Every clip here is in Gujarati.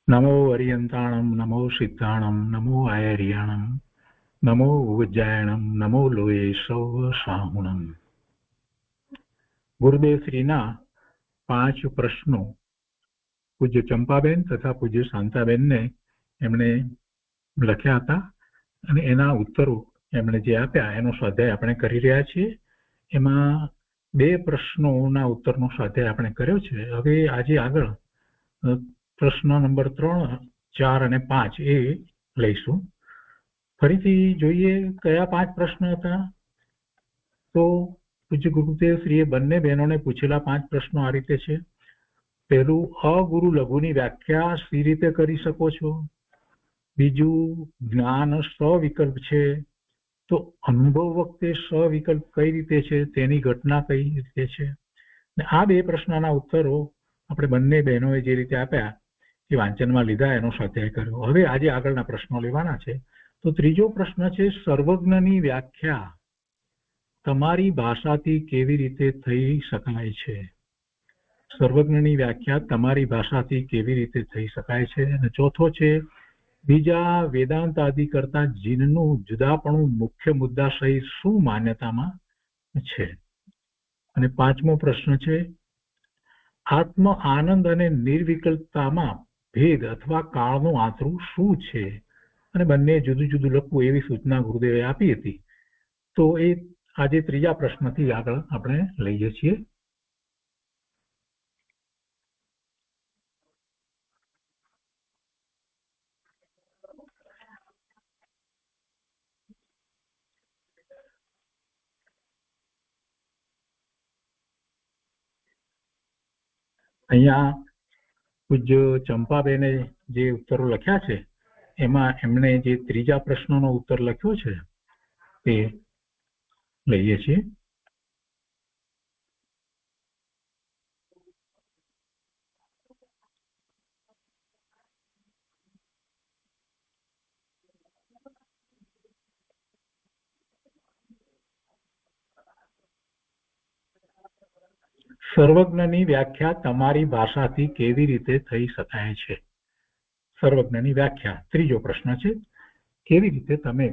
नमो अरियंताणं नमो सिद्धाणं नमो आयर्याणं नमो उज्जैणं नमो लोये सौव साहुणम्। गुरुदेव श्रीना 5 प्रश्नो પૂજ્ય ચંપાબેન તથા પૂજ્ય શાંતાબેનને એમણે લખ્યા હતા અને એના ઉત્તરો એમણે જે આપ્યા એનો સ્વાધ્યાય આપણે કરી રહ્યા છીએ। એમાં 2 પ્રશ્નોના ઉત્તરનો સ્વાધ્યાય આપણે કર્યો છે। હવે આજે આગળ પ્રશ્ન નંબર 3, 4 અને 5 એ લઈશું। ફરીથી જોઈએ કયા 5 પ્રશ્ન હતા। તો પૂજ્ય ગુરુદેવ શ્રીએ બંને બહેનોને પૂછેલા 5 પ્રશ્નો આ રીતે છે। પહેલું, અગુરુ લઘુની વ્યાખ્યા સી રીતે કરી શકો છો। બીજું, જ્ઞાન સવિકલ્પ છે તો અનુભવ વખતે સવિકલ્પ કઈ રીતે છે, તેની ઘટના કઈ રીતે છે। આ 2 પ્રશ્નના ઉત્તરો આપણે બંને બહેનોએ જે રીતે આપ્યા એ વાંચનમાં લીધા, એનો સ્વાધ્યાય કર્યો। હવે આજે આગળના પ્રશ્નો લેવાના છે। તો ત્રીજો પ્રશ્ન છે, સર્વજ્ઞની વ્યાખ્યા તમારી ભાષાથી કેવી રીતે થઈ શકાય છે। સર્વજ્ઞની વ્યાખ્યા તમારી ભાષાથી કેવી રીતે થઈ શકાય છે। અને ચોથો છે, બીજા વેદાંત આદિ કરતા જીનનું જુદાપણું મુખ્ય મુદ્દા સહિત શું માન્યતામાં છે। અને પાંચમો પ્રશ્ન છે, આત્મ આનંદ અને નિર્વિકલ્પતામાં ભેદ અથવા કાળનું આંતરું શું છે। અને બંને જુદું જુદું લખવું એવી સૂચના ગુરુદેવે આપી હતી। તો એ આજે ત્રીજા પ્રશ્નથી આગળ આપણે લઈએ છીએ। અહીંયા પૂજ્ય ચંપાબેને જે ઉત્તરો લખ્યા છે એમાં એમણે જે ત્રીજા પ્રશ્નનો ઉત્તર લખ્યો છે તે લઈએ છીએ। સર્વજ્ઞની વ્યાખ્યા તમારી ભાષાથી કેવી રીતે થઈ શકાય છે। સર્વજ્ઞની વ્યાખ્યા ત્રીજો પ્રશ્ન છે, કેવી રીતે તમે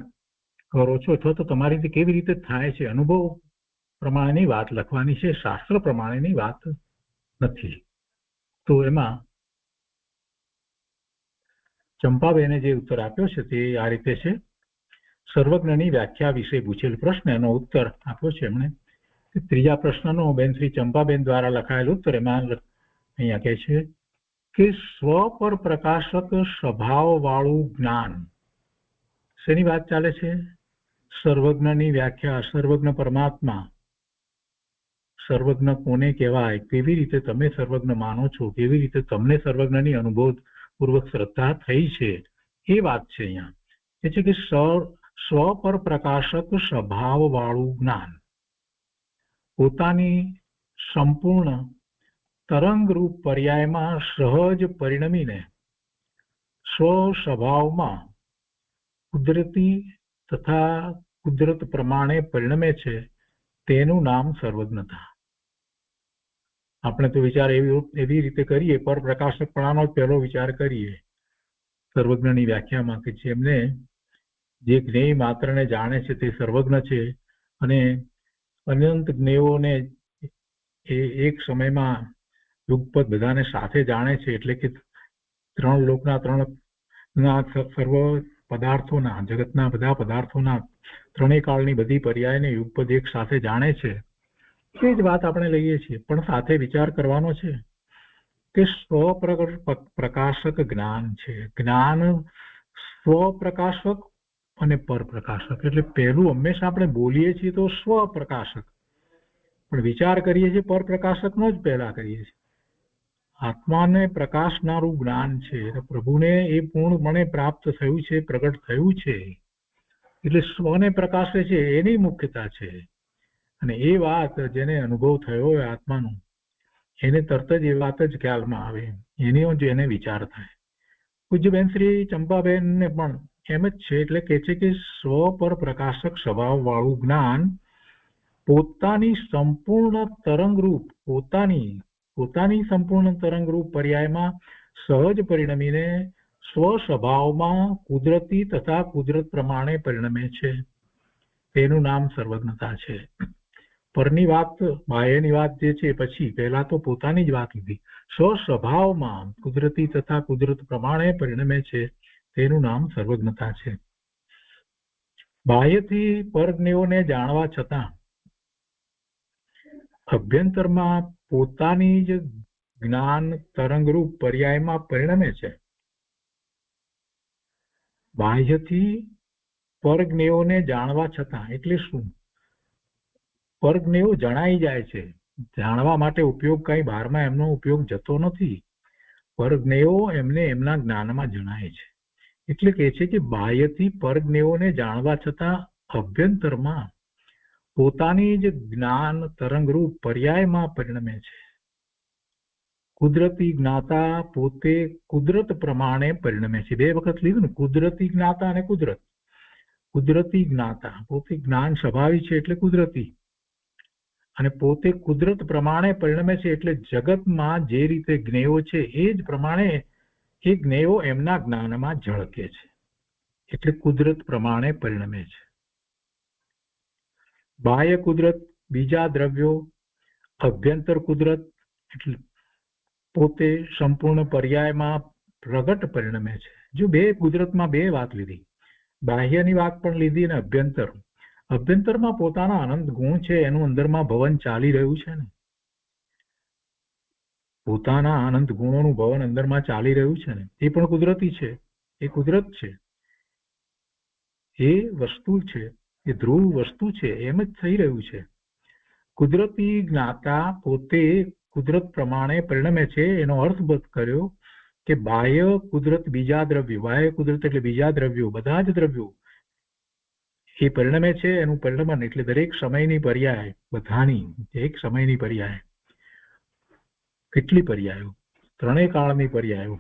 કરો છો અથવા તો તમારીથી કેવી રીતે થાય છે। અનુભવ પ્રમાણેની વાત લખવાની છે, શાસ્ત્ર પ્રમાણેની વાત નથી। તો એમાં ચંપાબેને જે ઉત્તર આપ્યો છે તે આ રીતે છે। સર્વજ્ઞની વ્યાખ્યા વિશે પૂછેલ પ્રશ્ન, એનો ઉત્તર આપ્યો છે એમણે। ત્રીજા પ્રશ્નનો બેન શ્રી ચંપાબેન દ્વારા લખાયેલ ઉત્તર એમાં અહીંયા કહે છે કે સ્વ પર પ્રકાશક સ્વભાવવાળું જ્ઞાન, શેની વાત ચાલે છે? સર્વજ્ઞની વ્યાખ્યા, સર્વજ્ઞ પરમાત્મા, સર્વજ્ઞ કોને કહેવાય, કેવી રીતે તમે સર્વજ્ઞ માનો છો, કેવી રીતે તમને સર્વજ્ઞની અનુભવપૂર્વક શ્રદ્ધા થઈ છે, એ વાત છે। અહીંયા એ છે કે સ્વ પર પ્રકાશક સ્વભાવવાળું જ્ઞાન, પોતાની સંપૂર્ણ તરંગરૂપ પર્યાયમાં સહજ પરિણમીને સ્વ સ્વભાવમાં કુદરતી તથા કુદરત પ્રમાણે પરિણમે છે, તેનું નામ સર્વજ્ઞતા। આપણે તો વિચાર એવી રીતે કરીએ, પર પ્રકાશકપણાનો જ પહેલો વિચાર કરીએ સર્વજ્ઞની વ્યાખ્યામાં કે જેમને જે જ્ઞેય માત્રને જાણે છે તે સર્વજ્ઞ છે અને અનંત જ્ઞેયોને એક સમયમાં યુગપત બધાને સાથે જાણે છે। એટલે કે ત્રણ લોકના સર્વ પદાર્થોના, જગતના બધા પદાર્થોના ત્રણેય કાળની બધી પર્યાયને યુગપદ એક સાથે જાણે છે, એ જ વાત આપણે લઈએ છીએ। પણ સાથે વિચાર કરવાનો છે કે સ્વપ્રકાશક જ્ઞાન છે। જ્ઞાન સ્વપ્રકાશક અને પરપ્રકાશક, એટલે પહેલું હંમેશા આપણે બોલીએ છીએ તો સ્વપ્રકાશક, પણ વિચાર કરીએ છીએ પરપ્રકાશકનો જ પહેલા કરીએ છીએ। આત્માને પ્રકાશનારું જ્ઞાન છે, પ્રભુને એ પૂર્ણપણે પ્રાપ્ત થયું છે, પ્રગટ થયું છે, એટલે સ્વને પ્રકાશે છે, એની મુખ્યતા છે। અને એ વાત જેને અનુભવ થયો હોય આત્માનો, એને તરત જ એ વાત જ ખ્યાલમાં આવે, એનો જ એને વિચાર થાય। પૂજ્યબેન શ્રી ચંપાબેનને પણ એમ જ છે। એટલે કે છે કે સ્વ પર પ્રકાશક સ્વભાવવાળું જ્ઞાન પોતાની સંપૂર્ણ તરંગરૂપ, પોતાની સંપૂર્ણ તરંગરૂપ પર્યાયમાં સહજ પરિણમીને સ્વસ્વભાવમાં કુદરતી તથા કુદરત પ્રમાણે પરિણમે છે તેનું નામ સર્વજ્ઞતા છે. પરની વાત, બાહ્યની વાત જે છે પછી પહેલા તો પોતાની જ વાત લીધી. સ્વસ્વભાવમાં કુદરતી તથા કુદરત પ્રમાણે પરિણમે છે તેનું નામ સર્વજ્ઞતા છે. બાહ્યથી પરજ્ઞેયોને જાણવા છતાં અભ્યંતરમાં પોતાની જ જ્ઞાન તરંગરૂપ પર્યાયમાં પરિણમે છે. બાહ્યથી પરજ્ઞેયોને જાણવા છતાં એટલે શું? પરજ્ઞેયો જણાઈ જાય છે, જાણવા માટે ઉપયોગ કઈ બહારમાં એમનો ઉપયોગ જતો નથી. પરજ્ઞેયો એમને એમના જ્ઞાનમાં જણાય છે. એટલે કે છે કે બાહ્યથી પરજ્ઞેયોને જાણવા છતાં અભ્યંતરમાં પોતાની જ જ્ઞાન તરંગરૂપ પર્યાયમાં પરિણમે છે. કુદરતી જ્ઞાતા પોતે કુદરત પ્રમાણે પરિણમે છે. બે વખત લીધું ને, કુદરતી જ્ઞાતા અને કુદરત. કુદરતી જ્ઞાતા પોતે જ્ઞાન સ્વભાવી છે એટલે કુદરતી, અને પોતે કુદરત પ્રમાણે પરિણમે છે એટલે જગતમાં જે રીતે જ્ઞેયો છે એ જ પ્રમાણે એ જ્ઞેયો એમના જ્ઞાનમાં ઝળકે છે એટલે કુદરત પ્રમાણે પરિણમે છે. બાહ્ય કુદરત બીજા દ્રવ્યો, અભ્યંતર કુદરત એટલે પોતે સંપૂર્ણ પર્યાયમાં પ્રગટ પરિણમે છે. જો બે કુદરતમાં બે વાત લીધી, બાહ્યની વાત પણ લીધી અને અભ્યંતર. અભ્યંતરમાં પોતાના અનંત ગુણ છે, એનું અંદરમાં ભવન ચાલી રહ્યું છે ને, પોતાના અનંત ગુણોનું ભવન અંદરમાં ચાલી રહ્યું છે ને, એ પણ કુદરતી છે, એ કુદરત છે, એ વસ્તુ છે, એ ધ્રુવ વસ્તુ છે, એમ જ થઈ રહ્યું છે. કુદરતી જ્ઞાતા પોતે કુદરત પ્રમાણે પરિણમે છે. એનો અર્થ કર્યો કે બાહ્ય કુદરત બીજા દ્રવ્યો, બાહ્ય કુદરત એટલે બીજા દ્રવ્યો, બધા જ દ્રવ્યો એ પરિણમે છે. એનું પરિણમન એટલે દરેક સમયની પર્યાય, બધાની એક સમયની પર્યાય, કેટલી પર્યાયો? ત્રણેય કાળની પર્યાયો.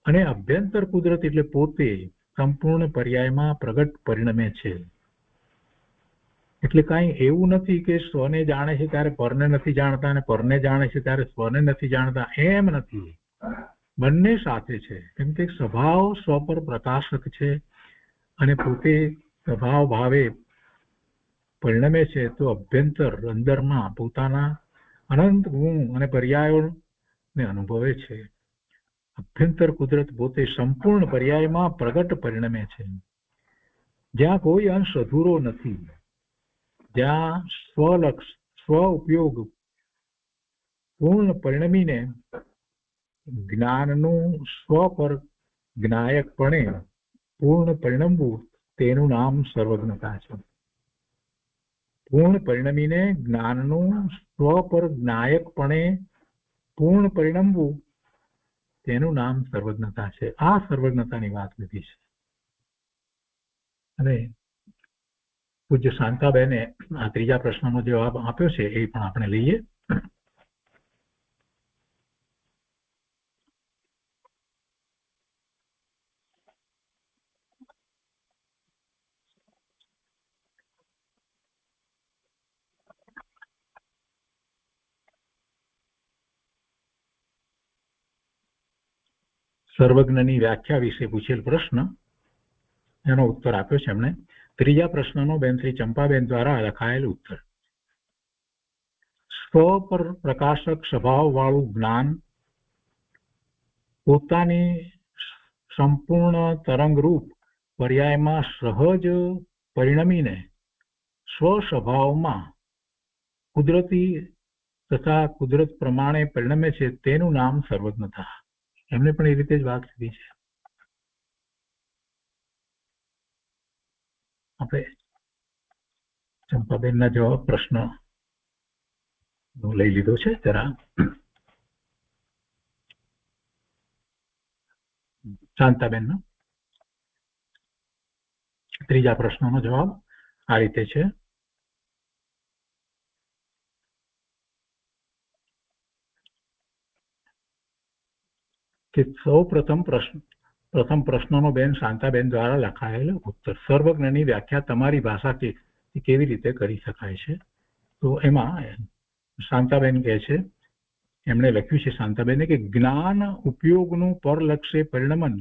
અને અભ્યંતર કુદરત એટલે પોતે સંપૂર્ણ પર્યાયમાં પ્રગટ પરિણમે છે. એટલે કાંઈ એવું નથી કે સ્વને જાણે છે ત્યારે પરને નથી જાણતા અને પરને જાણે છે ત્યારે સ્વને નથી જાણતા, એમ નથી. બંને સાથે છે. કેમ કે સ્વભાવ સ્વ પર પ્રકાશક છે અને પોતે સ્વભાવ ભાવે પરિણમે છે, તો અભ્યંતર અંદરમાં પોતાના અનંત ગુણ અને પર્યાયોને અનુભવે છે. અભ્યંતર કુદરત પોતે સંપૂર્ણ પર્યાયમાં પ્રગટ પરિણમે છે. જ્યાં કોઈ અંશ અધૂરો નથી, જ્યાં સ્વલક્ષ સ્વ ઉપયોગ પૂર્ણ પરિણમીને જ્ઞાનનું સ્વ પર જ્ઞાયકપણે પૂર્ણ પરિણમવું, તેનું નામ સર્વજ્ઞતા છે. પૂર્ણ પરિણમીને જ્ઞાનનું સ્વ પર જ્ઞાયકપણે પૂર્ણ પરિણમવું, તેનું નામ સર્વજ્ઞતા છે. આ સર્વજ્ઞતાની વાત લીધી છે. અને પૂજ્ય શાંતાબેને આ ત્રીજા પ્રશ્નનો જવાબ આપ્યો છે, એ પણ આપણે લઈએ. સર્વજ્ઞની વ્યાખ્યા વિશે પૂછેલ પ્રશ્ન, એનો ઉત્તર આપ્યો છે એમણે. ત્રીજા પ્રશ્નનો બેન શ્રી ચંપાબેન દ્વારા લખાયેલ ઉત્તર. સ્વ પર પ્રકાશક સ્વભાવ વાળું જ્ઞાન પોતાની સંપૂર્ણ તરંગરૂપ પર્યાયમાં સહજ પરિણમીને સ્વ સ્વભાવમાં કુદરતી તથા કુદરત પ્રમાણે પરિણમે છે, તેનું નામ સર્વજ્ઞતા. એમને પણ એ રીતે જ વાત કરી છે. આપણે ચંપાબેનના જવાબ પ્રશ્ન લઈ લીધો છે. જરા શાંતાબેનનો ત્રીજા પ્રશ્નનો જવાબ આ રીતે છે. કે સૌ પ્રથમ પ્રશ્નનો બેન શાંતાબેન દ્વારા લખાયેલો ઉત્તર. સર્વજ્ઞની વ્યાખ્યા તમારી ભાષાથી કેવી રીતે કરી શકાય છે? તો એમાં શાંતાબેન કહે છે એમણે લખ્યું છે શાંતાબેને કે જ્ઞાન ઉપયોગનું પરલક્ષે પરિણમન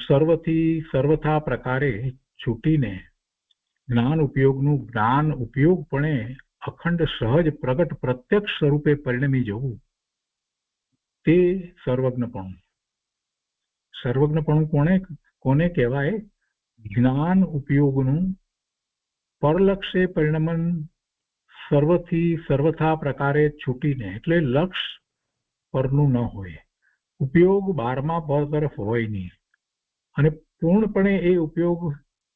સર્વથી સર્વથા પ્રકારે છૂટીને જ્ઞાન ઉપયોગપણે અખંડ સહજ પ્રગટ પ્રત્યક્ષ સ્વરૂપે પરિણમી જવું તે સર્વજ્ઞપણું. સર્વજ્ઞપણું કોને કહેવાય? જ્ઞાન ઉપયોગનું પરલક્ષે પરિણમન સર્વથી સર્વથા પ્રકારે છૂટીને, એટલે લક્ષ પરનું ન હોય, ઉપયોગ 12મા પર તરફ હોય નહીં, અને પૂર્ણપણે એ ઉપયોગ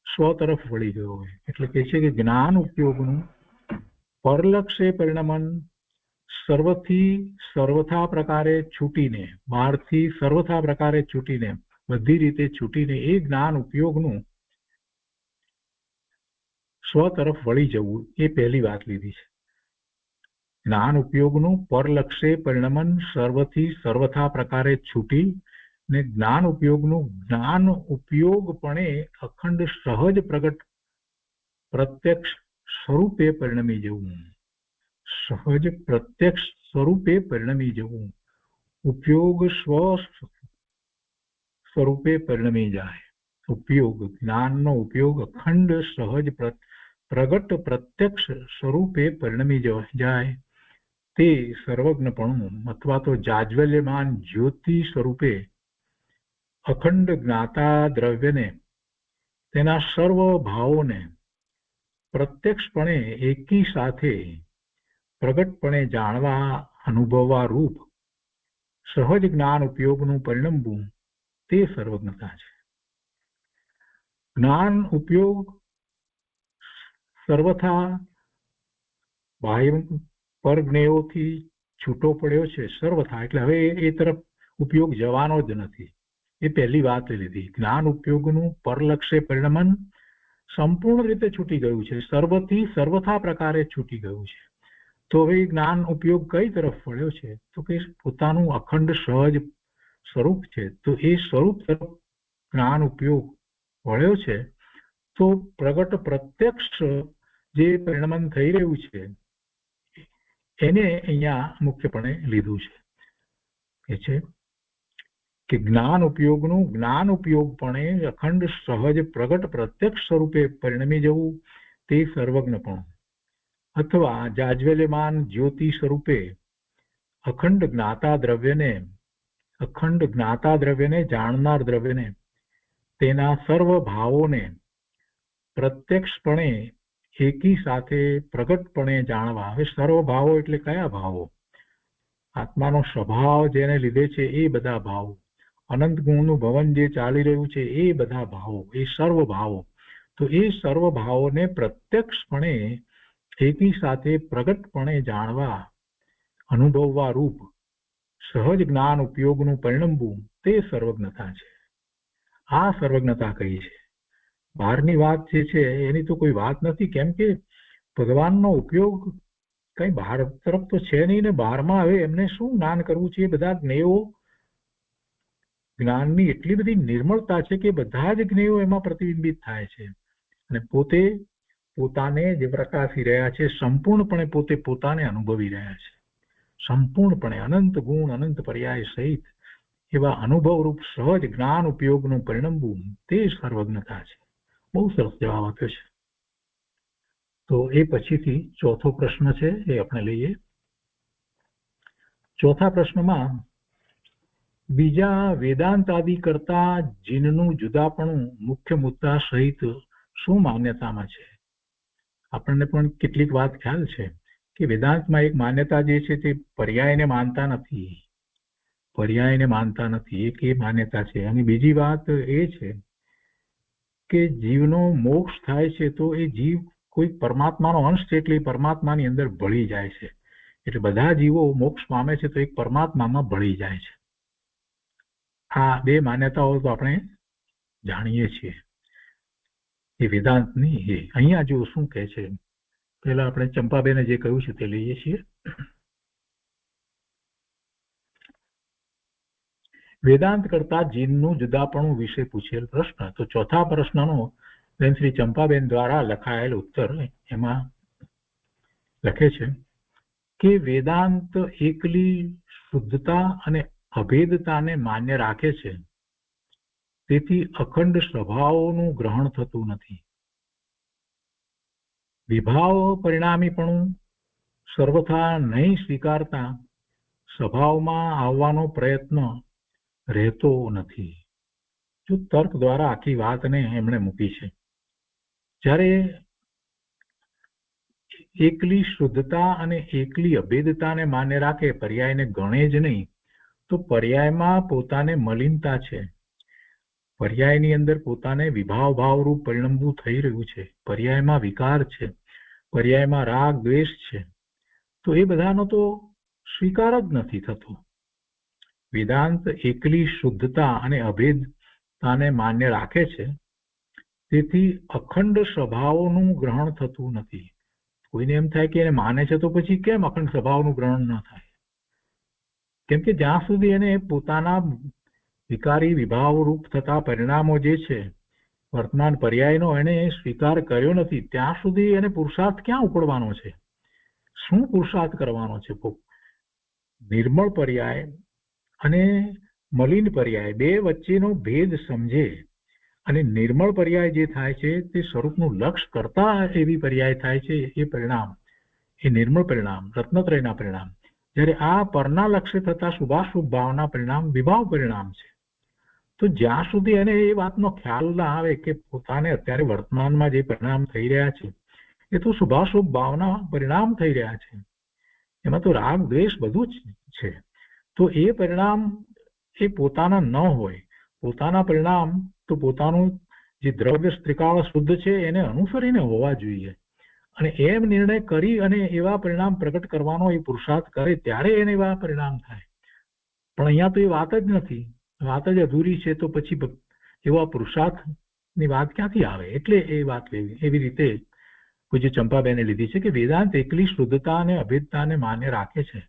સ્વ તરફ વળી ગયો હોય. એટલે કે છે કે જ્ઞાન ઉપયોગનું પરલક્ષે પરિણમન સર્વથી સર્વથા પ્રકારે છૂટીને, બહારથી સર્વથા પ્રકારે છૂટીને, બધી રીતે છૂટીને એ જ્ઞાન ઉપયોગનું સ્વ તરફ વળી જવું, એ પહેલી વાત લીધી છે. જ્ઞાન ઉપયોગનું પરલક્ષે પરિણમન સર્વથી સર્વથા પ્રકારે છૂટી ને જ્ઞાન ઉપયોગપણે અખંડ સહજ પ્રગટ પ્રત્યક્ષ સ્વરૂપે પરિણમી જવું. સહજ પ્રત્યક્ષ સ્વરૂપે પરિણમી જવું. ઉપયોગ સ્વ સ્વરૂપે પરિણમી જાય. ઉપયોગ, જ્ઞાનનો ઉપયોગ અખંડ સહજ પ્રગટ પ્રત્યક્ષ સ્વરૂપે પરિણમી જાય તે સર્વજ્ઞપણું, અથવા તો જાજ્વલ્યમાન જ્યોતિ સ્વરૂપે અખંડ જ્ઞાતા દ્રવ્યને, તેના સર્વ ભાવોને પ્રત્યક્ષપણે એકી સાથે પ્રગટપણે જાણવા અનુભવવા રૂપ સહજ જ્ઞાન ઉપયોગનું પરિણમવું તે સર્વજ્ઞતા છે. જ્ઞાન ઉપયોગ સર્વથા બાહ્ય પરજ્ઞેયોથી છૂટો પડ્યો છે. સર્વથા એટલે હવે એ તરફ ઉપયોગ જવાનો જ નથી. એ પહેલી વાત લીધી. જ્ઞાન ઉપયોગનું પરલક્ષે પરિણમન સંપૂર્ણ રીતે છૂટી ગયું છે, સર્વથી સર્વથા પ્રકારે છૂટી ગયું છે. તો હવે જ્ઞાન ઉપયોગ કઈ તરફ વળ્યો છે? તો કે પોતાનું અખંડ સહજ સ્વરૂપ છે. તો એ સ્વરૂપ તરફ જ્ઞાન ઉપયોગ વળ્યો છે. તો પ્રગટ પ્રત્યક્ષ જે પરિણમન થઈ રહ્યું છે એને અહીંયા મુખ્યપણે લીધું છે. એ છે કે જ્ઞાન ઉપયોગપણે અખંડ સહજ પ્રગટ પ્રત્યક્ષ સ્વરૂપે પરિણમી જવું તે સર્વજ્ઞપણું, અથવા જાજ્વલ્યમાન જ્યોતિ સ્વરૂપે અખંડ જ્ઞાતા દ્રવ્યને જાણનાર દ્રવ્યને, તેના સર્વ ભાવોને પ્રત્યક્ષપણે એકી સાથે પ્રગટપણે જાણવા. હવે સર્વ ભાવો એટલે કયા ભાવો? આત્માનો સ્વભાવ જેને લીધે છે એ બધા ભાવો, અનંત ગુણનું ભવન જે ચાલી રહ્યું છે એ બધા ભાવો, એ સર્વ ભાવો. તો એ સર્વ ભાવોને પ્રત્યક્ષપણે એકી સાથે પ્રગટપણે જાણવા અનુભવવા રૂપ સહજ જ્ઞાન ઉપયોગનું પરિણમવું તે સર્વજ્ઞતા છે. આ સર્વજ્ઞતા કઈ છે? બહારની વાત જે છે એની તો કોઈ વાત નથી, કેમ કે ભગવાનનો ઉપયોગ કઈ બહાર તરફ તો છે નહીં ને બહારમાં હવે એમને શું જ્ઞાન કરવું છે? એ બધા જ્ઞેયો, જ્ઞાનની એટલી બધી નિર્મળતા છે કે બધા જ જ્ઞેયો એમાં પ્રતિબિંબિત થાય છે, અને પોતે પોતાને જે પ્રકાશી રહ્યા છે, સંપૂર્ણપણે પોતે પોતાને અનુભવી રહ્યા છે. સંપૂર્ણપણે અનંત ગુણ, અનંત પર્યાય સહિત એવા અનુભવરૂપ સહજ જ્ઞાન ઉપયોગનું પરિણમવું તે સર્વજ્ઞતા છે. બહુ સરસ જવાબ આપ્યો છે. તો એ પછીથી ચોથો પ્રશ્ન છે એ આપણે લઈએ. ચોથા પ્રશ્નમાં બીજા વેદાંતાદિ કરતા જીનનું જુદાપણું મુખ્ય મુદ્દા સહિત શું માન્યતામાં છે? આપણને પણ કેટલીક વાત ખ્યાલ છે કે વેદાંતમાં એક માન્યતા જે છે તે પર્યાયને માનતા નથી. એક એ માન્યતા છે. અને બીજી વાત એ છે કે જીવનો મોક્ષ થાય છે તો એ જીવ કોઈ પરમાત્માનો અંશ છે, એટલે પરમાત્માની અંદર ભળી જાય છે. એટલે બધા જીવો મોક્ષ પામે છે તો એક પરમાત્મામાં ભળી જાય છે. આ બે માન્યતાઓ તો આપણે જાણીએ છીએ. એ વેદાંતની અહીંયા જો શું કહે છે, પહેલા આપણે ચંપાબેને જે કહ્યું છે તે લઈએ છીએ. વેદાંત કરતા જીનનું જુદાપણું વિશે પૂછેલ પ્રશ્ન. તો ચોથા પ્રશ્નનો બેન શ્રી ચંપાબેન દ્વારા લખાયેલ ઉત્તર એમાં લખે છે કે વેદાંત એકલી શુદ્ધતા અને અભેદતાને માન્ય રાખે છે, તેથી અખંડ સ્વભાવોનું ગ્રહણ થતું નથી. વિભાવ પરિણામીપણું સર્વથા નહીં સ્વીકારતા સ્વભાવમાં આવવાનો પ્રયત્ન રહેતો નથી. જો તર્ક દ્વારા આખી વાતને એમણે મૂકી છે. જ્યારે એકલી શુદ્ધતા અને એકલી અભેદતાને માન્ય રાખે, પર્યાયને ગણે જ નહીં, તો પર્યાયમાં પોતાને મલિનતા છે, પર્યાયની અંદર પોતાને વિભાવ ભાવરૂપ પરિણમવું થઈ રહ્યું છે, પર્યાયમાં વિકાર છે, પર્યાયમાં રાગ દ્વેષ છે, તો એ બધાનો તો સ્વીકાર જ નથી થતો. વેદાંત એકલી શુદ્ધતા અને અભેદતાને માન્ય રાખે છે, તેથી અખંડ સ્વભાવોનું ગ્રહણ થતું નથી. કોઈને એમ થાય કે એને માને છે તો પછી કેમ અખંડ સ્વભાવનું ગ્રહણ ન થાય? કેમ કે જ્યાં સુધી એને પોતાના વિકારી વિભાવરૂપ થતા પરિણામો જે છે, વર્તમાન પર્યાયનો એને સ્વીકાર કર્યો નથી, ત્યાં સુધી એને પુરુષાર્થ ક્યાં ઉપડવાનો છે? શું પુરુષાર્થ કરવાનો છે? નિર્મળ પર્યાય અને મલિન પર્યાય બે વચ્ચેનો ભેદ સમજે અને નિર્મળ પર્યાય જે થાય છે તે સ્વરૂપનું લક્ષ કરતા એવી પર્યાય થાય છે, એ પરિણામ, એ નિર્મળ પરિણામ, રત્નત્રયના પરિણામ. જ્યારે આ પરના લક્ષ્ય થતા શુભાશુભ ભાવના પરિણામ વિભાવ પરિણામ છે. તો જ્યાં સુધી એને એ વાતનો ખ્યાલ ના આવે કે પોતાને અત્યારે વર્તમાનમાં જે પરિણામ થઈ રહ્યા છે એ તો શુભાશુભ ભાવના પરિણામ થઈ રહ્યા છે, એમાં તો રાગ દ્વેષ બધું જ છે, તો એ પરિણામ એ પોતાના ન હોય, પોતાના પરિણામ તો પોતાનું જે દ્રવ્ય ત્રિકાળ શુદ્ધ છે એને અનુસરીને હોવા જોઈએ. અને એમ નિર્ણય કરી અને એવા પરિણામ પ્રગટ કરવાનો એ પુરુષાર્થ કરે ત્યારે એને એવા પરિણામ થાય. પણ અહીંયા તો એ વાત જ નથી, વાત જ અધૂરી છે, તો પછી એવા પુરુષાર્થની વાત ક્યાંથી આવે? એટલે એ વાત લેવી. એવી રીતે પૂજ્ય ચંપાબેને લીધી છે કે વેદાંત એકલી શુદ્ધતા અને અભેદતાને માન્ય રાખે છે,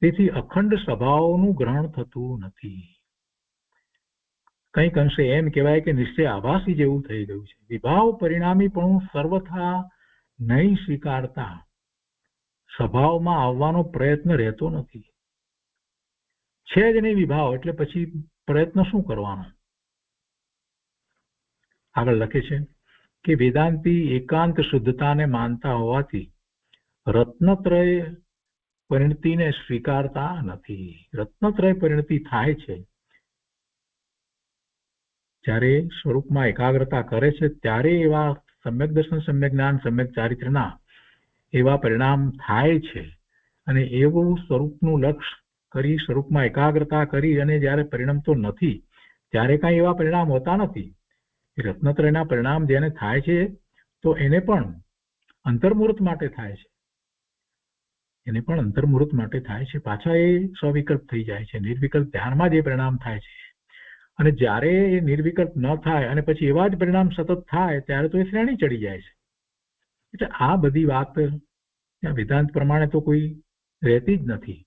તેથી અખંડ સ્વભાવોનું ગ્રહણ થતું નથી. કંઈક અંશે એમ કહેવાય કે નિશ્ચય આભાસી જેવું થઈ ગયું છે. વિભાવ પરિણામીપણું સર્વથા નહીં સ્વીકારતા સ્વભાવમાં આવવાનો પ્રયત્ન રહેતો નથી. છે જ નહીં વિભાવ, એટલે પછી પ્રયત્ન શું કરવાનો? આગળ લખે છે કે વેદાંતી એકાંત શુદ્ધતાને માનતા હોવાથી રત્નત્રય પરિણતિને સ્વીકારતા નથી. રત્નત્રય પરિણતિ થાય છે જ્યારે સ્વરૂપમાં એકાગ્રતા કરે છે, ત્યારે એવા સમ્યક દર્શન, સમ્યક જ્ઞાન, સમ્યક ચારિત્રના એવા પરિણામ થાય છે. અને એવું સ્વરૂપનું લક્ષ્ય કરી, સ્વરૂપમાં એકાગ્રતા કરી અને જ્યારે પરિણમતો નથી ત્યારે કાંઈ એવા પરિણામ હોતા નથી. રત્નત્રયના પરિણામ જેને થાય છે તો એને પણ અંતર્મુહૂર્ત માટે થાય છે, એને પણ અંતર્મુહૂર્ત માટે થાય છે. પાછા એ સ્વવિકલ્પ થઈ જાય છે, નિર્વિકલ્પ ધ્યાનમાં જે પરિણામ થાય છે. અને જ્યારે એ નિર્વિકલ્પ ન થાય અને પછી એવા જ પરિણામ સતત થાય ત્યારે તો એ શ્રેણી ચડી જાય છે. એટલે આ બધી વાત વેદાંત પ્રમાણે તો કોઈ રહેતી જ નથી.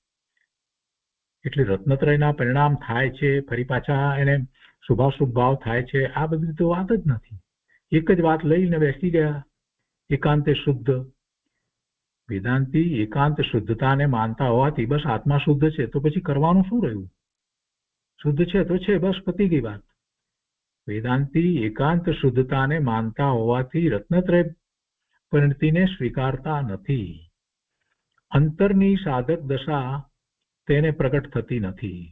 એટલે રત્નત્રયના પરિણામ થાય છે, ફરી પાછા એને શુભાશુભ ભાવ થાય છે, આ બધી તો વાત જ નથી. એક જ વાત લઈને બેસી ગયા, એકાંતે શુદ્ધ. વેદાંતી એકાંત શુદ્ધતાને માનતા હોવાથી બસ આત્મા શુદ્ધ છે, તો પછી કરવાનું શું રહ્યું? શુદ્ધ છે તો છે, બસ પતી ગઈ વાત. વેદાંતી એકાંત શુદ્ધતાને માનતા હોવાથી રત્નત્રય પરિણતિને સ્વીકારતા નથી. અંતરની સાધક દશા તેને પ્રગટ થતી નથી.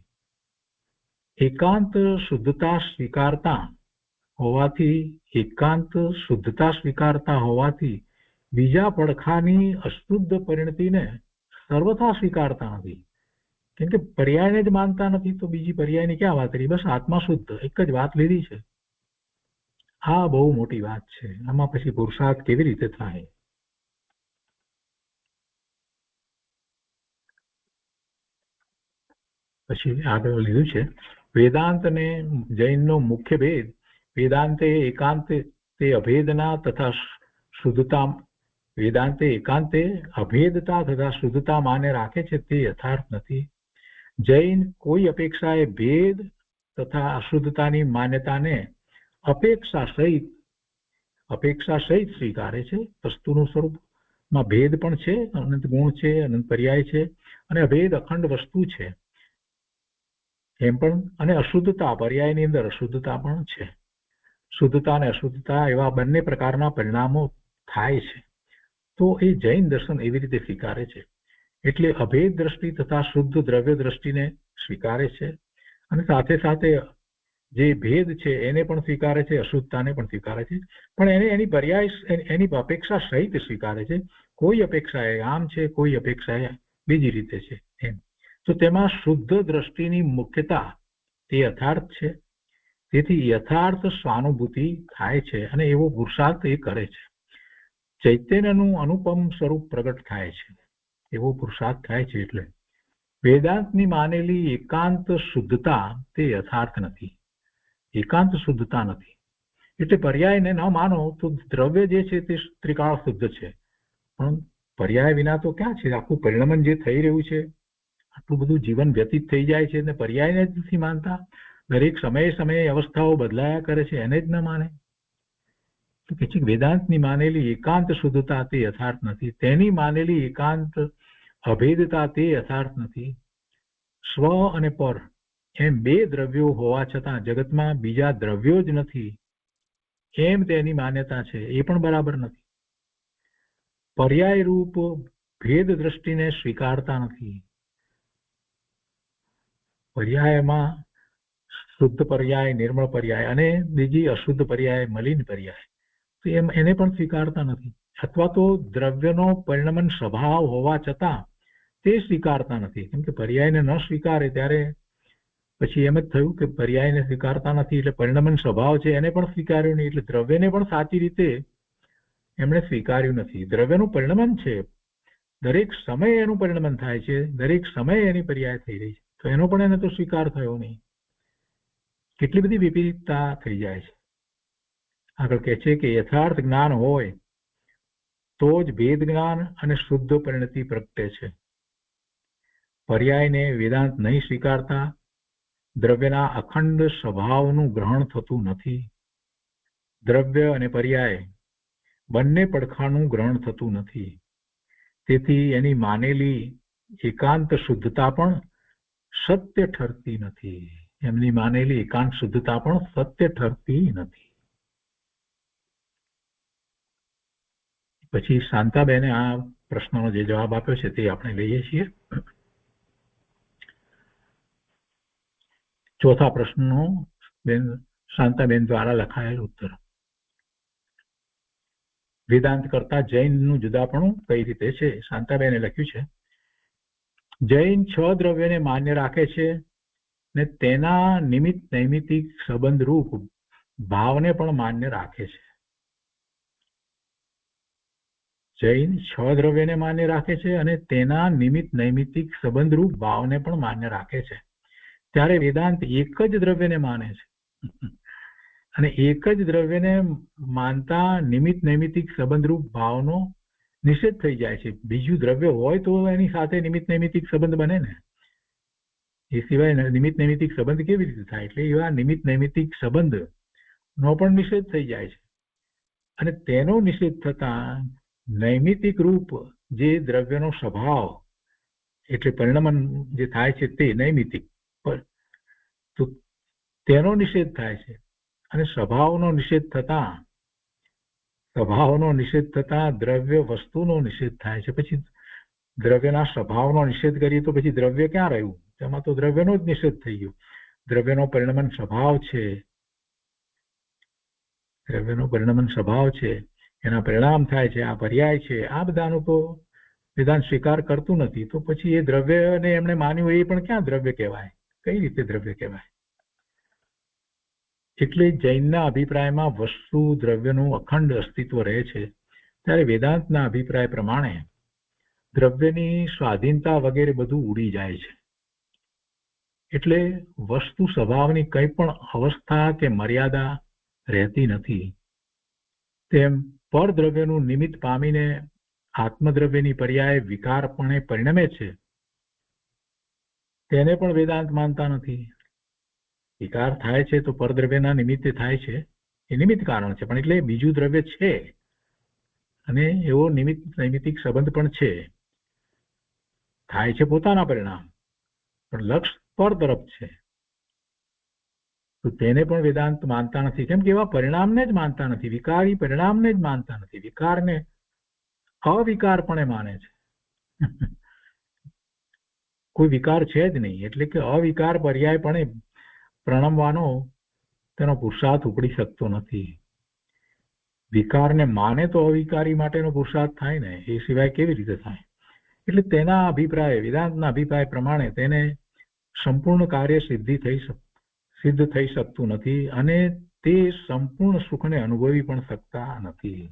એકાંત શુદ્ધતા સ્વીકારતા હોવાથી બીજા પડખાની અશુદ્ધ પરિણતિને સર્વથા સ્વીકારતા નથી. કેમ કે પર્યાયને જ માનતા નથી, તો બીજી પર્યાયની ક્યાં વાત કરી? બસ આત્મા શુદ્ધ, એક જ વાત લીધી છે. આ બહુ મોટી વાત છે. આમાં પછી પુરુષાર્થ કેવી રીતે થાય? પછી આગળ લીધું છે વેદાંત અને જૈનનો મુખ્ય ભેદ. વેદાંતે એકાંતે અભેદના તથા શુદ્ધતા, વેદાંતે એકાંતે અભેદતા તથા શુદ્ધતા માને રાખે છે, તે યથાર્થ નથી. જૈન કોઈ અપેક્ષાએ ભેદ તથા અશુદ્ધતાની માન્યતાને અપેક્ષા સહિત સ્વીકારે છે. વસ્તુનું સ્વરૂપમાં ભેદ પણ છે, અનંત ગુણ છે, અનંત પર્યાય છે, અને અભેદ અખંડ વસ્તુ છે એમ પણ, અને અશુદ્ધતા, પર્યાયની અંદર અશુદ્ધતા પણ છે. શુદ્ધતા અને અશુદ્ધતા એવા બંને પ્રકારના પરિણામો થાય છે. તો એ જૈન દર્શન એવી રીતે સ્વીકારે છે. એટલે અભેદ દ્રષ્ટિ તથા શુદ્ધ દ્રવ્ય દ્રષ્ટિને સ્વીકારે છે, અને સાથે સાથે જે ભેદ છે એને પણ સ્વીકારે છે, અશુદ્ધતાને પણ સ્વીકારે છે, પણ એને એની પર્યાય એની અપેક્ષા સહિત સ્વીકારે છે. કોઈ અપેક્ષા એ આમ છે, કોઈ અપેક્ષા એ બીજી રીતે છે એમ. તો તેમાં શુદ્ધ દ્રષ્ટિની મુખ્યતા તે યથાર્થ છે. તેથી યથાર્થ સ્વાનુભૂતિ થાય છે અને એવો પુરુષાર્થ એ કરે છે. ચૈતન્યનું અનુપમ સ્વરૂપ પ્રગટ થાય છે, એવો પુરુષાર્થ થાય છે. એટલે વેદાંતની માનેલી એકાંત શુદ્ધતા તે યથાર્થ નથી, એકાંત શુદ્ધતા નથી. એટલે પર્યાયને ન માનો તો દ્રવ્ય જે છે તે ત્રિકાળ શુદ્ધ છે, પણ પર્યાય વિના તો ક્યાં છે? આખું પરિણમન જે થઈ રહ્યું છે, આટલું બધું જીવન વ્યતીત થઈ જાય છે, અને પર્યાયને જ નથી માનતા. દરેક સમયે સમયે અવસ્થાઓ બદલાયા કરે છે, એને જ ન માને. તો કે છે વેદાંતની માનેલી એકાંત શુદ્ધતા તે યથાર્થ નથી, તેની માનેલી એકાંત અભેદતા તે યથાર્થ નથી. સ્વ અને પર એમ બે દ્રવ્યો હોવા છતાં જગતમાં બીજા દ્રવ્યો જ નથી એમ તેની માન્યતા છે, એ પણ બરાબર નથી. પર્યાય રૂપ ભેદ દ્રષ્ટિને સ્વીકારતા નથી. પર્યાયમાં શુદ્ધ પર્યાય, નિર્મળ પર્યાય અને બીજી અશુદ્ધ પર્યાય, મલિન પર્યાય, તો એમ એને પણ સ્વીકારતા નથી. અથવા તો દ્રવ્યનો પરિણમન સ્વભાવ હોવા છતાં તે સ્વીકારતા નથી. કેમ કે પર્યાયને ન સ્વીકારે ત્યારે પછી એમ જ થયું કે પર્યાયને સ્વીકારતા નથી એટલે પરિણમન સ્વભાવ છે એને પણ સ્વીકાર્યું નહીં. એટલે દ્રવ્યને પણ સાચી રીતે એમણે સ્વીકાર્યું નથી. દ્રવ્યનું પરિણમન છે, દરેક સમયે એનું પરિણમન થાય છે, દરેક સમયે એની પર્યાય થઈ રહી છે, તો એનો પણ એને તો સ્વીકાર થયો નહીં. કેટલી બધી વિપરીતતા થઈ જાય છે. આગળ કહે છે કે યથાર્થ જ્ઞાન હોય તો જ ભેદ જ્ઞાન અને શુદ્ધ પરિણતિ પ્રગટે છે. પર્યાયને વેદાંત નહીં સ્વીકારતા દ્રવ્યના અખંડ સ્વભાવનું ગ્રહણ થતું નથી. દ્રવ્ય અને પર્યાય બંને પડખાનું ગ્રહણ થતું નથી. તેથી એની માનેલી એકાંત શુદ્ધતા પણ સત્ય ઠરતી નથી. એમની માનેલી એકાંત શુદ્ધતા પણ સત્ય ઠરતી નથી. પછી શાંતાબેને આ પ્રશ્નનો જે જવાબ આપ્યો છે તે આપણે લઈએ છીએ. ચોથા પ્રશ્નનો શાંતાબેન દ્વારા લખાયેલ ઉત્તર. વેદાંત કરતા જૈનનું જુદાપણું કઈ રીતે છે? શાંતાબેને લખ્યું છે, જૈન 6 દ્રવ્યને માન્ય રાખે છે ને તેના નિમિત્ત નૈમિતિક સંબંધ રૂપ ભાવને પણ માન્ય રાખે છે. જૈન 6 દ્રવ્યને માન્ય રાખે છે અને તેના નિમિત્ત નૈમિતિક સંબંધ રૂપ ભાવને પણ માન્ય રાખે છે. ત્યારે વેદાંત એક જ દ્રવ્યને માને છે, અને એક જ દ્રવ્યને માનતા નિમિત્ત નૈમિતિક સંબંધરૂપ ભાવનો નિષેધ થઈ જાય છે. બીજું દ્રવ્ય હોય તો એની સાથે નિમિત્ત નૈમિતિક સંબંધ બને ને, એ સિવાય નિમિત્ત નૈમિતિક સંબંધ કેવી રીતે થાય? એટલે એવા નિમિત્ત નૈમિતિક સંબંધ નો પણ નિષેધ થઈ જાય છે. અને તેનો નિષેધ થતા નૈમિતિક રૂપ જે દ્રવ્યનો સ્વભાવ એટલે પરિણમન જે થાય છે તે નૈમિતિક, તો તેનો નિષેધ થાય છે. અને સ્વભાવનો નિષેધ થતા દ્રવ્ય વસ્તુનો નિષેધ થાય છે. પછી દ્રવ્યના સ્વભાવનો નિષેધ કરીએ તો પછી દ્રવ્ય ક્યાં રહ્યું? તેમાં તો દ્રવ્યનો જ નિષેધ થઈ ગયો. દ્રવ્યનો પરિણમન સ્વભાવ છે, દ્રવ્યનો પરિણમન સ્વભાવ છે, એના પરિણામ થાય છે, આ પર્યાય છે, આ બધાનો તો વેદાંત સ્વીકાર કરતું નથી. તો પછી એ દ્રવ્યને એમણે માન્યું એ પણ ક્યાં દ્રવ્ય કહેવાય? કઈ રીતે દ્રવ્ય કહેવાય? એટલે જૈનના અભિપ્રાયમાં વસ્તુ દ્રવ્યનું અખંડ અસ્તિત્વ રહે છે, ત્યારે વેદાંતના અભિપ્રાય પ્રમાણે દ્રવ્યની સ્વાધીનતા વગેરે બધું ઉડી જાય છે. એટલે વસ્તુ સ્વભાવની કંઈ પણ અવસ્થા કે મર્યાદા રહેતી નથી. તેમ પરદ્રવ્યનું નિમિત્ત પામીને આત્મદ્રવ્યની પર્યાય વિકારપણે પરિણમે છે, તેને પણ વેદાંત માનતા નથી. વિકાર થાય છે તો પરદ્રવ્યના નિમિત્તે થાય છે, એ નિમિત્ત કારણ છે, પણ એટલે બીજું દ્રવ્ય છે અને એવો નિમિત્ત નૈમિતિક સંબંધ પણ છે. થાય છે પોતાના પરિણામ, પણ લક્ષ્ય પર તરફ છે, તો તેને પણ વેદાંત માનતા નથી. કેમ કે એવા પરિણામને જ માનતા નથી, વિકારી પરિણામને જ માનતા નથી, વિકારને અવિકારપણે માને છે. કોઈ વિકાર છે જ નહીં, એટલે કે અવિકાર પર્યાયપણે પ્રણમવાનો તેનો પુરુષાર્થ ઉપડી શકતો નથી. વિકારને માને તો અવિકારી માટેનો પુરુષાર્થ થાય ને, એ સિવાય કેવી રીતે થાય? એટલે તેના અભિપ્રાય, વેદાંતના અભિપ્રાય પ્રમાણે તેને સંપૂર્ણ કાર્ય સિદ્ધ થઈ શકતું નથી, અને તે સંપૂર્ણ સુખને અનુભવી પણ શકતા નથી.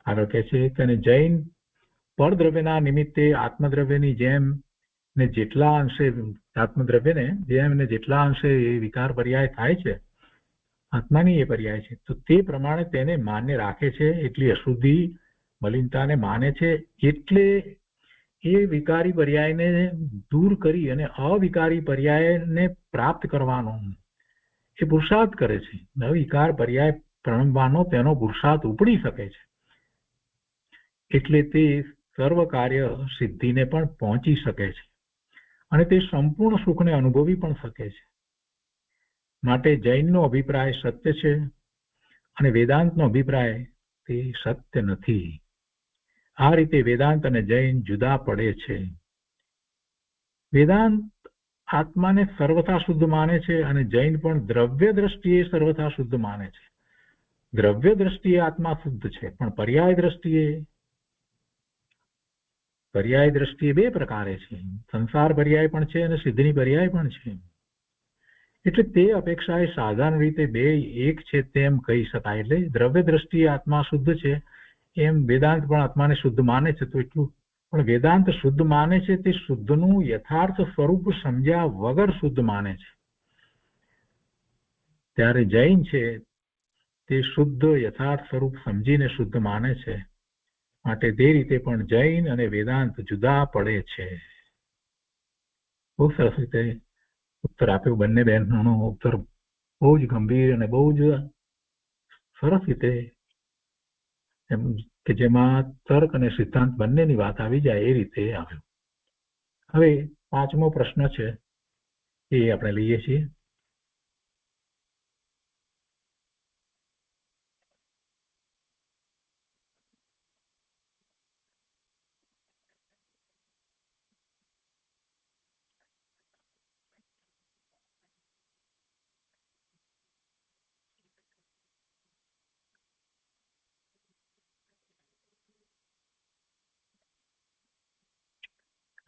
આગળ કહે છે કે જૈન પરદ્રવ્યના નિમિત્તે આત્મદ્રવ્યની જેમ ને જેટલા અંશે આત્મદ્રવ્યને જેમ ને જેટલા અંશે એ વિકાર પર્યાય થાય છે, આત્માની એ પર્યાય છે, તો તે પ્રમાણે તેને માન્ય રાખે છે. એટલી અશુદ્ધિ મલિનતાને માને છે, એટલે એ વિકારી પર્યાયને દૂર કરી અને અવિકારી પર્યાયને પ્રાપ્ત કરવાનો એ પુરુષાર્થ કરે છે. અવિકાર પર્યાય પ્રણમવાનો તેનો પુરુષાર્થ ઉપડી શકે છે, એટલે તે સર્વ કાર્ય સિદ્ધિને પણ પહોંચી શકે છે, અને તે સંપૂર્ણ સુખને અનુભવી પણ શકે છે. માટે જૈનનો અભિપ્રાય સત્ય છે, અને વેદાંતનો અભિપ્રાય તે સત્ય નથી. આ રીતે વેદાંત અને જૈન જુદા પડે છે. વેદાંત આત્માને સર્વથા શુદ્ધ માને છે, અને જૈન પણ દ્રવ્ય દ્રષ્ટિએ સર્વથા શુદ્ધ માને છે. દ્રવ્ય દ્રષ્ટિએ આત્મા શુદ્ધ છે, પણ પર્યાય દ્રષ્ટિએ બે પ્રકારે છે. સંસાર પર્યાય પણ છે અને સિદ્ધની પર્યાય પણ છે. એટલે તે અપેક્ષાએ સાધારણ રીતે બે એક છે તેમ કહી શકાય. એટલે દ્રવ્ય દ્રષ્ટિએ આત્મા શુદ્ધ છે એમ વેદાંત પણ આત્માને શુદ્ધ માને છે. તો એટલું પણ વેદાંત શુદ્ધ માને છે તે શુદ્ધનું યથાર્થ સ્વરૂપ સમજ્યા વગર શુદ્ધ માને છે, ત્યારે જૈન છે તે શુદ્ધ યથાર્થ સ્વરૂપ સમજીને શુદ્ધ માને છે. માટે તે રીતે પણ જૈન અને વેદાંત જુદા પડે છે. બહુ સરસ રીતે ઉત્તર આપ્યો. બંને બહેનોનો ઉત્તર બહુ જ ગંભીર અને બહુ જ સરસ રીતે, એમ કે જેમાં તર્ક અને સિદ્ધાંત બંનેની વાત આવી જાય એ રીતે આવ્યો. હવે 5મો પ્રશ્ન છે એ આપણે લઈએ છીએ.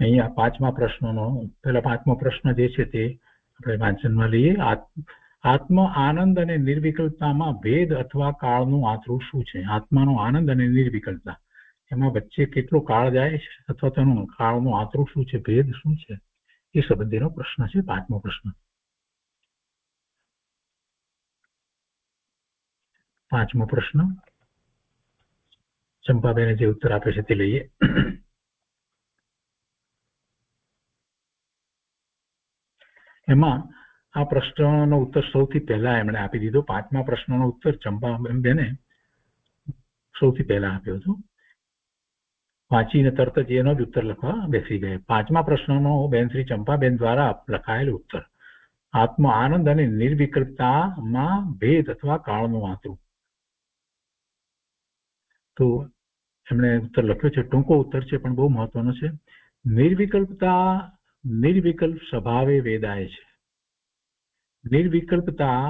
અહીંયા 5મા પ્રશ્નનો પેલા 5મો પ્રશ્ન જે છે તે આપણે વાંચનમાં લઈએ. આત્મ આનંદ અને નિર્વિકલ્પતામાં ભેદ અથવા કાળનું આંતરું શું છે? આત્માનો આનંદ અને નિર્વિકલ્પતા, એમાં વચ્ચે કેટલો કાળ જાય છે, અથવા તેનો કાળનું આંતરું શું છે, ભેદ શું છે, એ સંબંધીનો પ્રશ્ન છે 5મો પ્રશ્ન. 5મો પ્રશ્ન ચંપાબેને જે ઉત્તર આપે છે તે લઈએ. એમાં આ પ્રશ્નનો ઉત્તર સૌથી પહેલા એમણે આપી દીધો. 5મા પ્રશ્નનો ઉત્તર ચંપાબેને સૌથી પહેલા આપ્યો હતો. વાંચીને તરત જ એનો જ ઉત્તર લખવા બેસી ગયા. 5મા પ્રશ્નનો બેન શ્રી ચંપાબેન દ્વારા લખાયેલ ઉત્તર, આત્મ આનંદ અને નિર્વિકલ્પતામાં ભેદ અથવા કાળનું આંતરું. તો એમણે ઉત્તર લખ્યો છે, ટૂંકો ઉત્તર છે પણ બહુ મહત્વનો છે. નિર્વિકલ્પતા નિર્વિકલ્પ સ્વભાવે વેદાય છે. નિર્વિકલ્પતા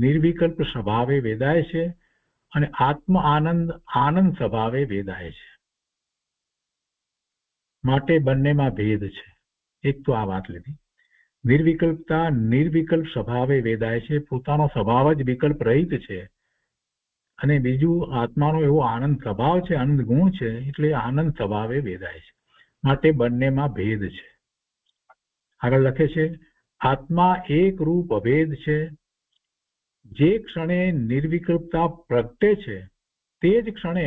નિર્વિકલ્પ સ્વભાવે વેદાય છે, અને આત્મ આનંદ આનંદ સ્વભાવે વેદાય છે. માટે બંનેમાં ભેદ છે. એક તો આ વાત લીધી. નિર્વિકલ્પતા નિર્વિકલ્પ સ્વભાવે વેદાય છે, પોતાનો સ્વભાવ જ વિકલ્પ રહિત છે. અને બીજું આત્માનો એવો આનંદ સ્વભાવ છે, આનંદ ગુણ છે, એટલે આનંદ સ્વભાવે વેદાય છે. માટે બંનેમાં ભેદ છે. આગળ લખે છે, આત્મા એક રૂપ અભેદ છે. જે ક્ષણે નિર્વિકલ્પતા પ્રગટે છે તે જ ક્ષણે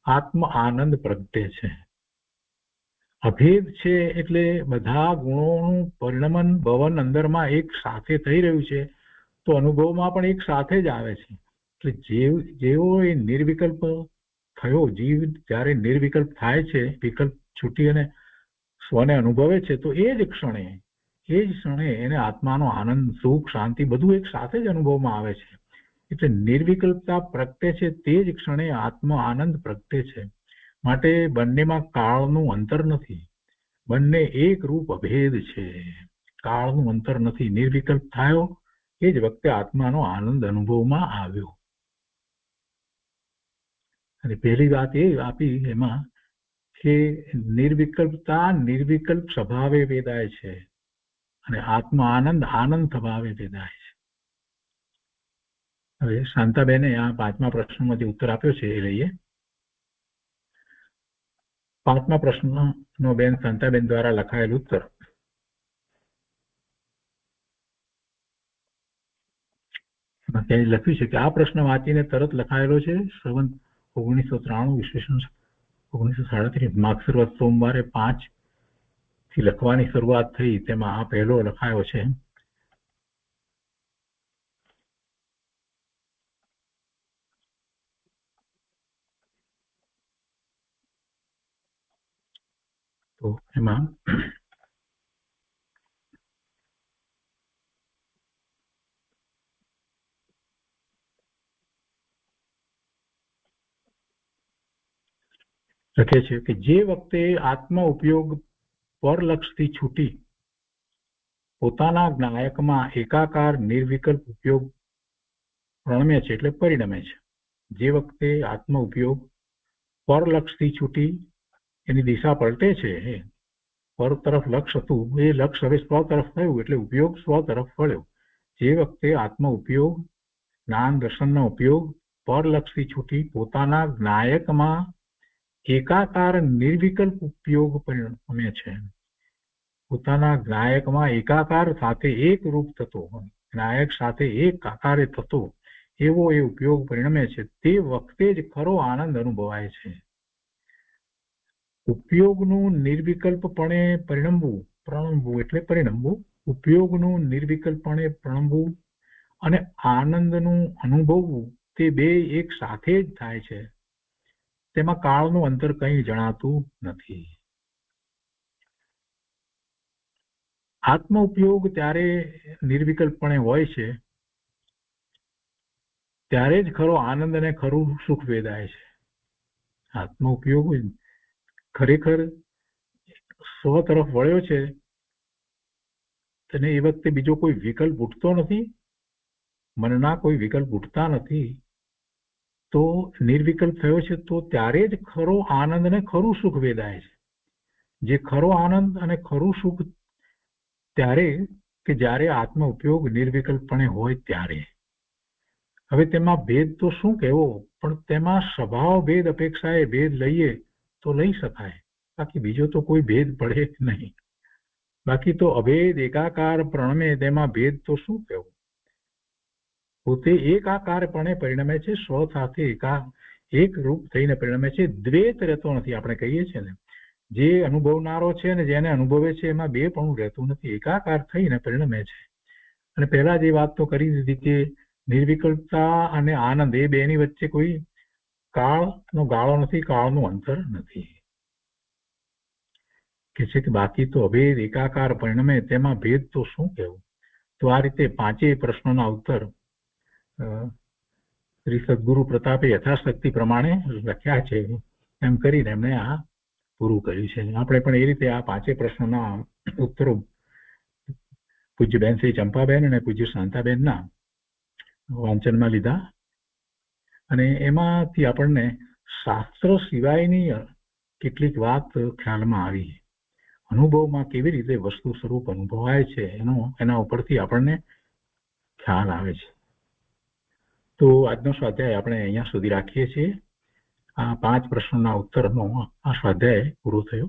આત્મ આનંદ પ્રગટે છે. અભેદ છે એટલે બધા ગુણોનું પરિણમન ભવન અંદરમાં એક સાથે થઈ રહ્યું છે, તો અનુભવમાં પણ એક સાથે જ આવે છે. એટલે જેવો એ નિર્વિકલ્પ થયો, જીવ જ્યારે નિર્વિકલ્પ થાય છે, વિકલ્પ છૂટી અને સ્વને અનુભવે છે તો એ જ ક્ષણે એને આત્માનો આનંદ, સુખ, શાંતિ બધું એક સાથે જ અનુભવમાં આવે છે. એટલે નિર્વિકલ્પતા પ્રગટે છે તે જ ક્ષણે આત્મ આનંદ પ્રગટે છે. માટે બંનેમાં કાળનું અંતર નથી, બંને એક રૂપ અભેદ છે. કાળનું અંતર નથી. નિર્વિકલ્પ થયો એ જ વખતે આત્માનો આનંદ અનુભવમાં આવ્યો. અને પહેલી વાત એ આપી એમાં કે નિર્વિકલ્પતા નિર્વિકલ્પ સ્વભાવે વેદાય છે અને આત્મ આનંદ આનંદ સ્વભાવે વેદાય છે. હવે શાંતાબેને આ 5મા પ્રશ્નમાં જે ઉત્તર આપ્યો છે એ લઈએ. 5મા પ્રશ્નનો બેન શાંતાબેન દ્વારા લખાયેલ ઉત્તર. ત્યાં લખ્યું છે કે આ પ્રશ્ન વાંચીને તરત લખાયેલો છે. સંવત 1993 ઈસવીસન 1937 માગશીર સોમવારે 5 થી લખવાની શરૂઆત થઈ. તેમાં આ પહેલો લખાયો છે. તો એમાં લખે છે કે જે વખતે આત્મ ઉપયોગ પરલક્ષથી છૂટી પોતાના જ્ઞાયકમાં એકાકાર નિર્વિકલ્પ ઉપયોગ પ્રણમે છે એટલે પરિણમે છે. જે વખતે આત્મ ઉપયોગ પરલક્ષથી છૂટી એની દિશા પલટે છે, પર તરફ લક્ષ હતું એ લક્ષ હવે સ્વ તરફ થયું એટલે ઉપયોગ સ્વ તરફ વળ્યો. જે વખતે આત્મ ઉપયોગ જ્ઞાન દર્શનનો ઉપયોગ પરલક્ષથી છૂટી પોતાના જ્ઞાયકમાં એકાકાર નિર્વિકલ્પ ઉપયોગ પરિણમે છે. પોતાના જ્ઞાયકમાં એકાકાર સાથે એક રૂપ થતો, જ્ઞાયક સાથે એક આકારે થતો એવો એ ઉપયોગ પરિણમે છે. તે વખતે જ ખરો આનંદ અનુભવાય છે. ઉપયોગનું નિર્વિકલ્પપણે પ્રણમવું એટલે પરિણમવું. ઉપયોગનું નિર્વિકલ્પપણે પ્રણમવું અને આનંદનું અનુભવવું તે બે એક સાથે જ થાય છે. તેમાં કાળનું અંતર કંઈ જણાતું નથી. આત્મ ઉપયોગ ત્યારે નિર્વિકલ્પપણે હોય છે ત્યારે જ ખરો આનંદ અને ખરું સુખ વેદાય છે. આત્મ ઉપયોગ ખરેખર સ્વ તરફ વળ્યો છે અને એ વખતે બીજો કોઈ વિકલ્પ ઉઠતો નથી, મનના કોઈ વિકલ્પ ઉઠતા નથી, તો નિર્વિકલ્પ થયો છે તો ત્યારે જ ખરો આનંદ અને ખરું સુખ વેદાય છે. જે ખરો આનંદ અને ખરું સુખ ત્યારે કે જ્યારે આત્મ ઉપયોગ નિર્વિકલ્પપણે હોય ત્યારે. હવે તેમાં ભેદ તો શું કહેવો, પણ તેમાં સ્વભાવ ભેદ અપેક્ષાએ ભેદ લઈએ તો લઈ શકાય, બાકી બીજો તો કોઈ ભેદ પડે નહીં. બાકી તો અભેદ એકાકાર પ્રણમે તેમાં ભેદ તો શું કહેવું. પોતે એકાકારપણે પરિણમે છે, સ્વ સાથે એક રૂપ થઈને પરિણમે છે. દ્વૈત રહેતો નથી. આપણે કહીએ છીએ ને, જે અનુભવનારો છે ને જેને અનુભવે છે એમાં બે પણ રહેતું નથી, એકાકાર થઈને પરિણમે છે. અને પહેલા જે વાત તો કરી દીધી કે નિર્વિકલ્પતા અને આનંદ એ બેની વચ્ચે કોઈ કાળનો ગાળો નથી, કાળનું અંતર નથી. કે છે કે બાકી તો અભેદ એકાકાર પરિણમે તેમાં ભેદ તો શું કહેવું. તો આ રીતે 5 પ્રશ્નોના ઉત્તર શ્રી સદગુરુ પ્રતાપે યથાશક્તિ પ્રમાણે લખ્યા છે. એમ કરીને એમણે આ પૂરું કર્યું છે. આપણે પણ એ રીતે આ 5 પ્રશ્નોના ઉત્તરો પૂજ્ય બેન શ્રી ચંપાબેન અને પૂજ્ય શાંતાબેનના વાંચનમાં લીધા અને એમાંથી આપણને શાસ્ત્ર સિવાયની કેટલીક વાત ખ્યાલમાં આવી. અનુભવમાં કેવી રીતે વસ્તુ સ્વરૂપ અનુભવાય છે એના ઉપરથી આપણને ખ્યાલ આવે છે. તો આજનો સ્વાધ્યાય આપણે અહીંયા સુધી રાખીએ છીએ. આ 5 પ્રશ્નોના ઉત્તરનો આ સ્વાધ્યાય પૂરો થયો.